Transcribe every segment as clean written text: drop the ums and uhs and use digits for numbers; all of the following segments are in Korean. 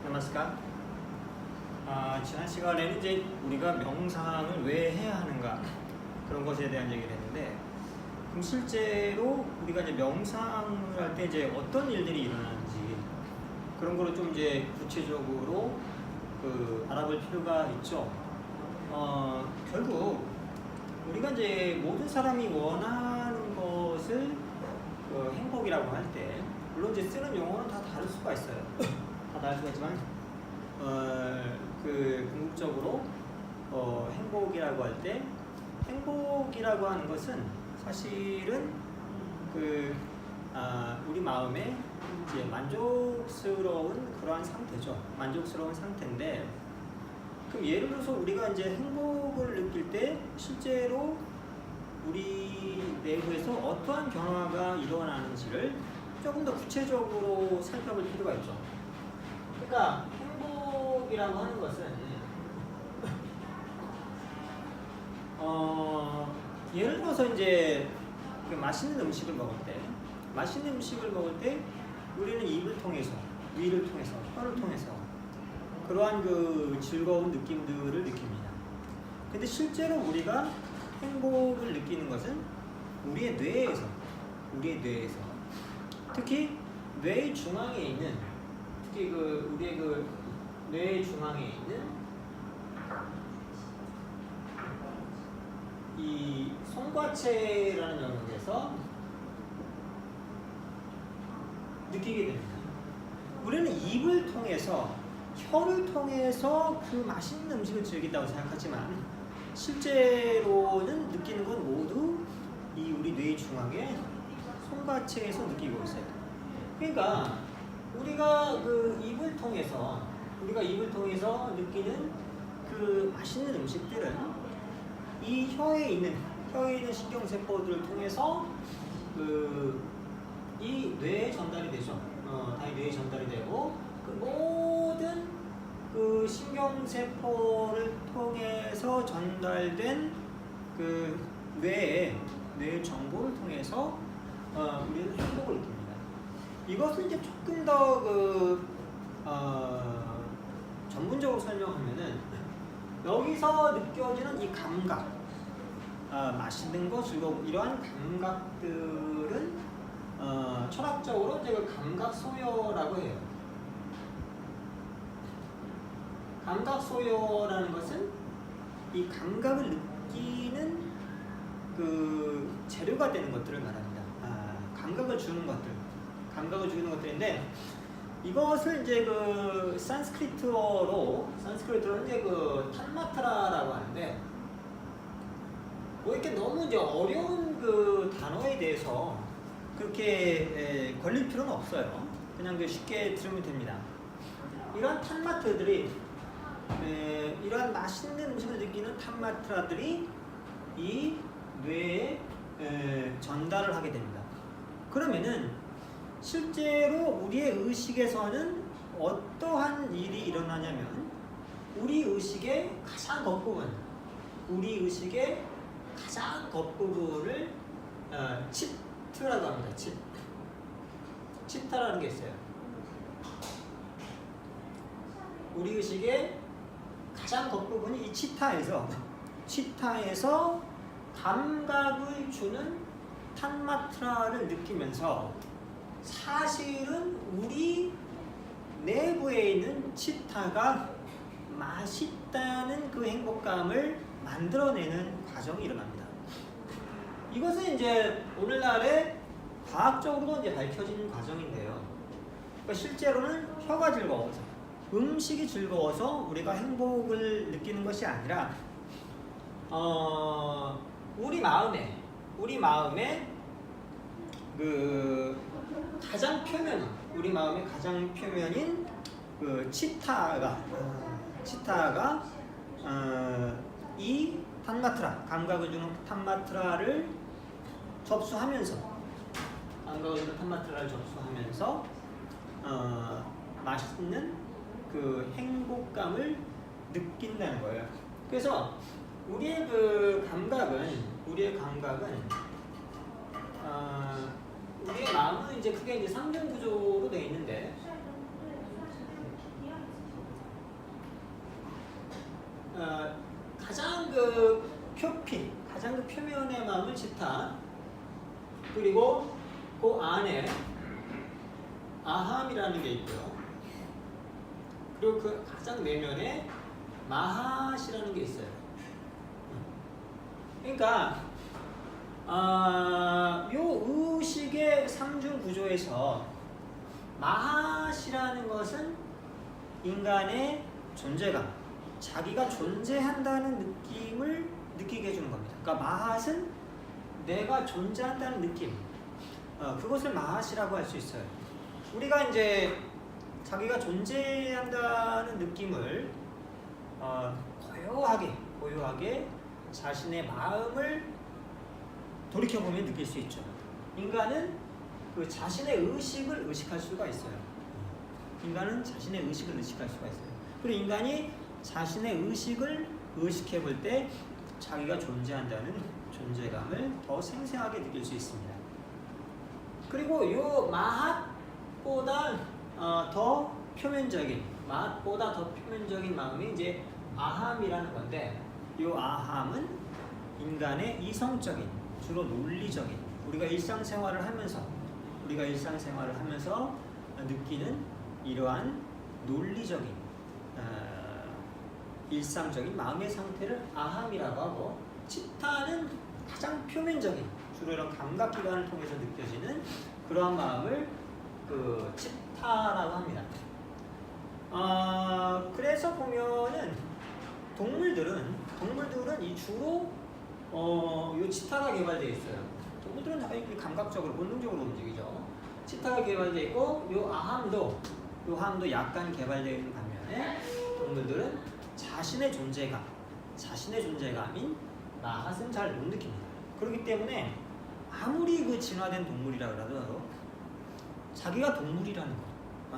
나마스카. 지난 시간에는 이제 우리가 명상을 왜 해야 하는가 그런 것에 대한 얘기를 했는데, 그럼 실제로 우리가 이제 명상을 할 때 이제 어떤 일들이 일어나는지 그런 거를 좀 이제 구체적으로 알아볼 필요가 있죠. 결국 우리가 이제 모든 사람이 원하는 것을 행복이라고 할 때, 물론 이제 쓰는 용어는 다 다를 수가 있어요. 다 다를 수가 있지만 궁극적으로 행복이라고 할 때, 행복이라고 하는 것은 사실은 우리 마음에 이제 만족스러운 그러한 상태죠. 만족스러운 상태인데, 그럼 예를 들어서 우리가 이제 행복을 느낄 때 실제로 우리 내부에서 어떠한 변화가 일어나는지를 조금 더 구체적으로 살펴볼 필요가 있죠. 그러니까 행복이라고 하는 것은 예를 들어서 이제 맛있는 음식을 먹을 때 우리는 입을 통해서, 위를 통해서, 혀를 통해서 그러한 즐거운 느낌들을 느낍니다. 근데 실제로 우리가 행복을 느끼는 것은 우리의 뇌에서 특히 뇌 중앙에 있는, 우리의 뇌 중앙에 있는 이 송과체라는 영역에서 느끼게 됩니다. 우리는 입을 통해서, 혀를 통해서 그 맛있는 음식을 즐긴다고 생각하지만 실제로는 느끼는 건 모두 이 우리 뇌 중앙의 송과체에서 느끼고 있어요. 그러니까 우리가 입을 통해서 느끼는 그 맛있는 음식들은 이 혀에 있는 신경세포들을 통해서 이 뇌에 전달이 되죠. 당연히 뇌에 전달이 되고, 그 모든 신경세포를 통해서 전달된 뇌의 정보를 통해서 우리는 행복을 느낍니다. 이것을 이제 조금 더 전문적으로 설명하면은, 여기서 느껴지는 이 감각, 맛있는 거, 즐거움, 이러한 감각들은 철학적으로 이제 감각 소요라고 해요. 감각 소요라는 것은 이 감각을 느끼는 재료가 되는 것들을 말합니다. 감각을 주는 것들인데, 이것을 이제 산스크리트어로는 이제 탄마트라라고 하는데, 이렇게 너무 이제 어려운 단어에 대해서 그렇게 걸릴 필요는 없어요. 그냥 쉽게 들으면 됩니다. 이러한 탄마트들이, 이러한 맛있는 음식을 느끼는 탄마트라들이 이 뇌에 전달을 하게 됩니다. 그러면은 실제로 우리의 의식에서는 어떠한 일이 일어나냐면, 우리 의식의 가장 겉부분을 치트라고 합니다. 치타라는 게 있어요. 우리 의식의 가장 겉부분이 이 치타에서 감각을 주는 탄마트라를 느끼면서, 사실은 우리 내부에 있는 치타가 맛있다는 그 행복감을 만들어내는 과정이 일어납니다. 이것은 이제 오늘날에 과학적으로도 이제 밝혀진 과정인데요. 그러니까 실제로는 혀가 즐거워서, 음식이 즐거워서 우리가 행복을 느끼는 것이 아니라, 우리 마음에 가장 표면인 치타가 이 탄마트라, 감각을 주는 탄마트라를 접수하면서 맛있는 행복감을 느낀다는 거예요. 그래서 우리의 감각은 우리의 마음은 이제 크게 3중 구조로 되어 있는데, 표면의 마음은 치타, 그리고 그 안에 아함이라는 게 있고요. 그리고 그 가장 내면에 마핫이라는 게 있어요. 그러니까 요 의식의 삼중 구조에서 마핫이라는 것은 인간의 존재감, 자기가 존재한다는 느낌을 느끼게 해주는 겁니다. 그러니까 마핫은 내가 존재한다는 느낌, 그것을 마핫이라고 할 수 있어요. 우리가 이제 자기가 존재한다는 느낌을 고요하게 자신의 마음을 돌이켜보면 느낄 수 있죠. 인간은 그 자신의 의식을 의식할 수가 있어요. 인간은 자신의 의식을 의식할 수가 있어요. 그리고 인간이 자신의 의식을 의식해볼 때 자기가 존재한다는 존재감을 더 생생하게 느낄 수 있습니다. 그리고 요 마핫보다 더 표면적인 마음이 이제 아함이라는 건데, 이 아함은 인간의 이성적인, 주로 논리적인, 우리가 일상생활을 하면서 느끼는 이러한 논리적인 일상적인 마음의 상태를 아함이라고 하고, 치타는 가장 표면적인, 주로 이런 감각기관을 통해서 느껴지는 그러한 마음을 그 치타라고 합니다. 그래서 보면은 동물들은 이 주로 요 치타가 개발되어 있어요. 동물들은 다 감각적으로 본능적으로 움직이죠. 치타가 개발되어 있고 요 아함도 약간 개발되어 있는 반면에 동물들은 자신의 존재감인 마핫은 잘 못 느낍니다. 그렇기 때문에 아무리 그 진화된 동물이라 그래도 자기가 동물이라는 것,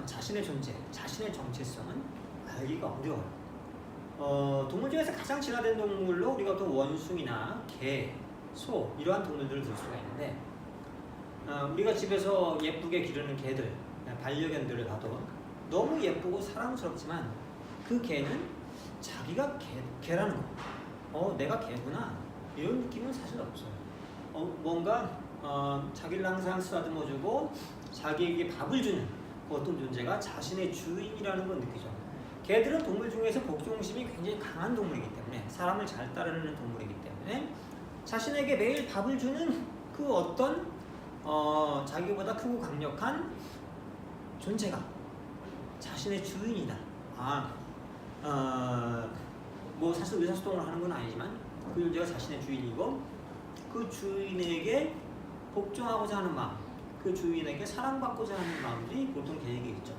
자신의 존재, 자신의 정체성은 알기가 어려워요. 동물 중에서 가장 진화된 동물로 우리가 어떤 원숭이나 개, 소 이러한 동물들을 볼 수가 있는데, 우리가 집에서 예쁘게 기르는 개들, 반려견들을 봐도 너무 예쁘고 사랑스럽지만 그 개는 자기가 개라는 거, 내가 개구나 이런 느낌은 사실 없어요. 뭔가 자기를 항상 쓰다듬어주고 자기에게 밥을 주는 어떤 존재가 자신의 주인이라는 걸 느끼죠. 개들은 동물 중에서 복종심이 굉장히 강한 동물이기 때문에, 사람을 잘 따르는 동물이기 때문에 자신에게 매일 밥을 주는 그 어떤 자기보다 크고 강력한 존재가 자신의 주인이다. 뭐 사실 의사소통을 하는 건 아니지만 그 존재가 자신의 주인이고, 그 주인에게 복종하고자 하는 마음, 그 주인에게 사랑받고자 하는 마음들이 보통 개에게 있죠.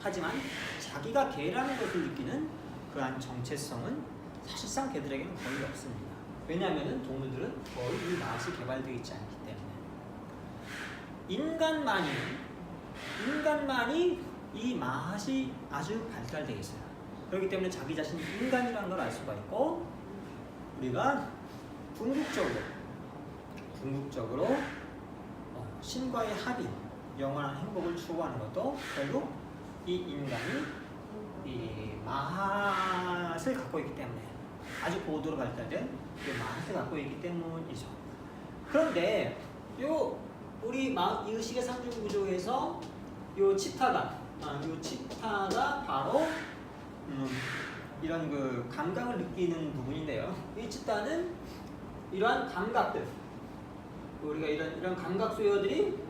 하지만 자기가 개라는 것을 느끼는 그러한 정체성은 사실상 개들에게는 거의 없습니다. 왜냐하면 동물들은 거의 이 맛이 개발되어 있지 않기 때문에. 인간만이 이 맛이 아주 발달되어 있어요. 그렇기 때문에 자기 자신이 인간이라는 걸 알 수가 있고, 우리가 궁극적으로 신과의 합인, 영원한 행복을 추구하는 것도 결국 이 인간이 이 마핫을 갖고 있기 때문에, 아주 고도로 발달된 이 마핫을 갖고 있기 때문이죠. 그런데 우리 의식의 상중 구조에서 요 치타가 바로 이런 그 감각을 느끼는 부분인데요. 이 치타는 이러한 감각들, 우리가 이런 감각 수요들이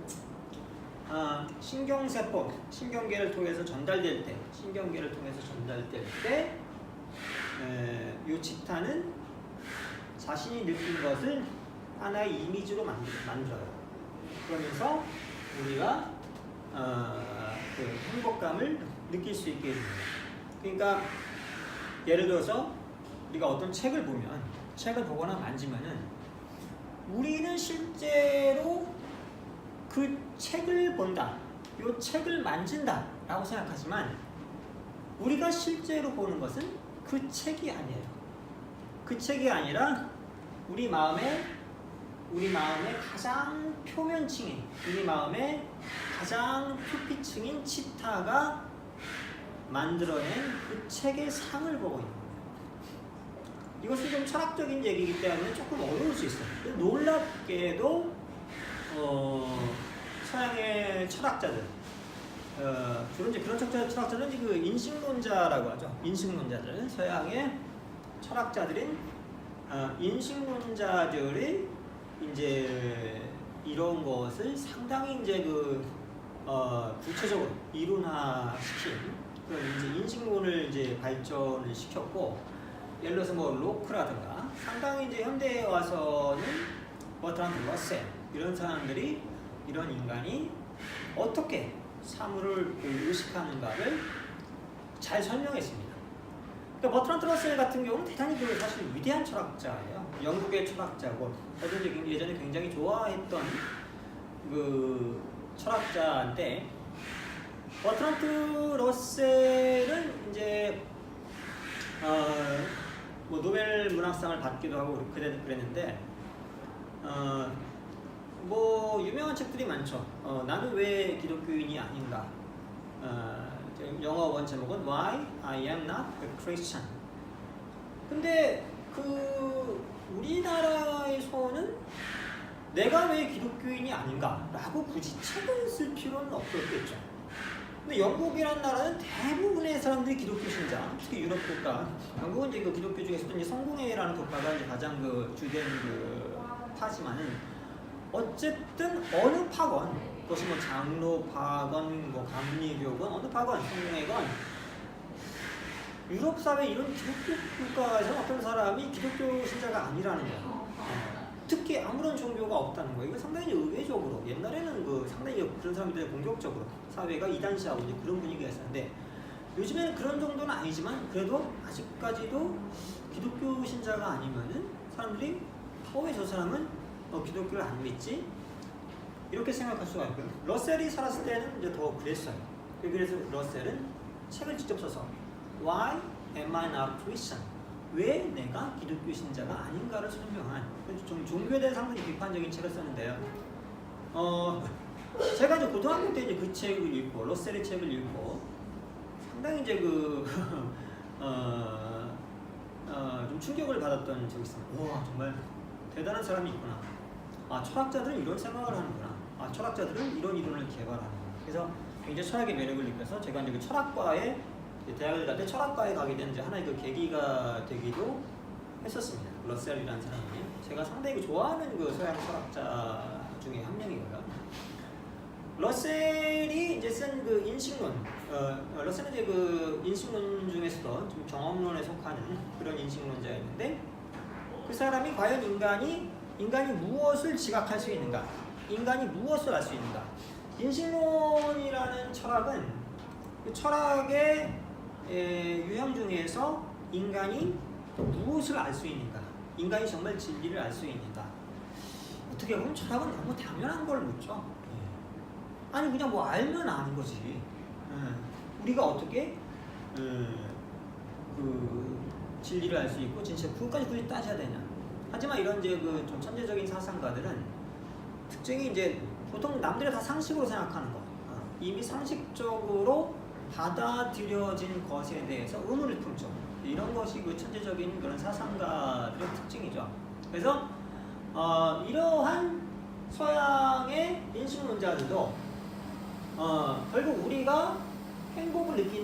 신경세포, 신경계를 통해서 전달될 때, 이 치타는 자신이 느낀 것을 하나의 이미지로 만들어요. 그러면서 우리가 그 행복감을 느낄 수 있게 해줍니다. 그러니까 예를 들어서 우리가 어떤 책을 보거나 만지면은 우리는 실제로 그 책을 본다, 이 책을 만진다 라고 생각하지만, 우리가 실제로 보는 것은 그 책이 아니에요. 그 책이 아니라 우리 마음의 가장 표면층인, 우리 마음의 가장 표피층인 치타가 만들어낸 그 책의 상을 보고 있는 거예요. 이것은 좀 철학적인 얘기이기 때문에 조금 어려울 수 있어요. 놀랍게도 서양의 철학자들, 주로 이제 그런 철학자는 이제 그 인식론자라고 하죠. 인식론자들, 서양의 철학자들인 인식론자들이 이제 이런 것을 상당히 이제 구체적으로 이론화시킨 그런 이제 인식론을 이제 발전을 시켰고, 예를 들어서 뭐 로크라든가 상당히 이제 현대에 와서는 버트란드 러셀 이런 사람들이 이런 인간이 어떻게 사물을 의식하는가를 잘 설명했습니다. 그러니까 버트란드 러셀 같은 경우는 대단히 사실 위대한 철학자예요. 영국의 철학자고, 저도 예전에 굉장히 좋아했던 그 철학자인데, 버트란드 러셀은 이제 뭐 노벨 문학상을 받기도 하고 그랬는데, 뭐 유명한 책들이 많죠. 나는 왜 기독교인이 아닌가. 영어 원 제목은 Why I Am Not a Christian. 근데 우리나라에서는 내가 왜 기독교인이 아닌가라고 굳이 책을 쓸 필요는 없었겠죠. 근데 영국이라는 나라는 대부분의 사람들이 기독교 신자, 특히 유럽 국가, 영국은 이제 그 기독교 중에서도 이제 성공회라는 국가가 이제 가장 주된 파지만은, 어쨌든 어느 파건, 그것이 뭐 장로파건, 뭐 감리교건, 어느 파건, 성공회건, 유럽 사회 이런 기독교 국가에서 어떤 사람이 기독교 신자가 아니라는 거예요. 특히 아무런 종교가 없다는 거예요. 이거 상당히 의외적으로, 옛날에는 상당히 그런 사람들이 공격적으로 사회가 이단시하고 이제 그런 분위기가 있었는데, 요즘에는 그런 정도는 아니지만 그래도 아직까지도 기독교 신자가 아니면은 사람들이 왜 저 사람은 기독교를 안 믿지? 이렇게 생각할 수가 있고요. 러셀이 살았을 때는 이제 더 그랬어요. 그래서 러셀은 책을 직접 써서 Why am I not Christian? 왜 내가 기독교 신자가 아닌가를 설명한, 좀 종교에 대한 상당히 비판적인 책을 썼는데요. 제가 이제 고등학교 때 이제 그 책을 읽고, 러셀의 책을 읽고, 상당히 이제 좀 충격을 받았던 적이 있습니다. 와, 정말 대단한 사람이 있구나. 철학자들은 이런 생각을 하는구나. 철학자들은 이런 이론을 개발하는구나. 그래서 굉장히 철학의 매력을 느껴서 제가 이제 그 철학과에, 대학을 갈 때 철학과에 가게 된 이제 하나의 계기가 되기도 했었습니다. 러셀이라는 사람이. 제가 상당히 좋아하는 서양 철학자 중에 한 명이고요. 러셀이 이제 쓴 인식론, 러셀은 이제 인식론 중에서도 좀 경험론에 속하는 그런 인식론자였는데, 그 사람이 과연 인간이 무엇을 지각할 수 있는가, 인간이 무엇을 알 수 있는가. 인식론이라는 철학은 그 철학의 유형 중에서 인간이 무엇을 알 수 있는가, 인간이 정말 진리를 알 수 있는가. 어떻게 보면 철학은 너무 당연한 걸 묻죠. 아니 그냥 뭐 알면 아는 거지. 우리가 어떻게 진리를 알 수 있고 진짜 그것까지 굳이 따져야 되냐. 하지만 이런 이제 좀 천재적인 사상가들은 특징이 이제 보통 남들이 다 상식으로 생각하는 거, 이미 상식적으로 받아들여진 것에 대해서 의문을 품죠. 이런 것이 천재적인 그런 사상가들의 특징이죠. 그래서 이러한 서양의 인식론자들도 결국 우리가 행복을 느끼는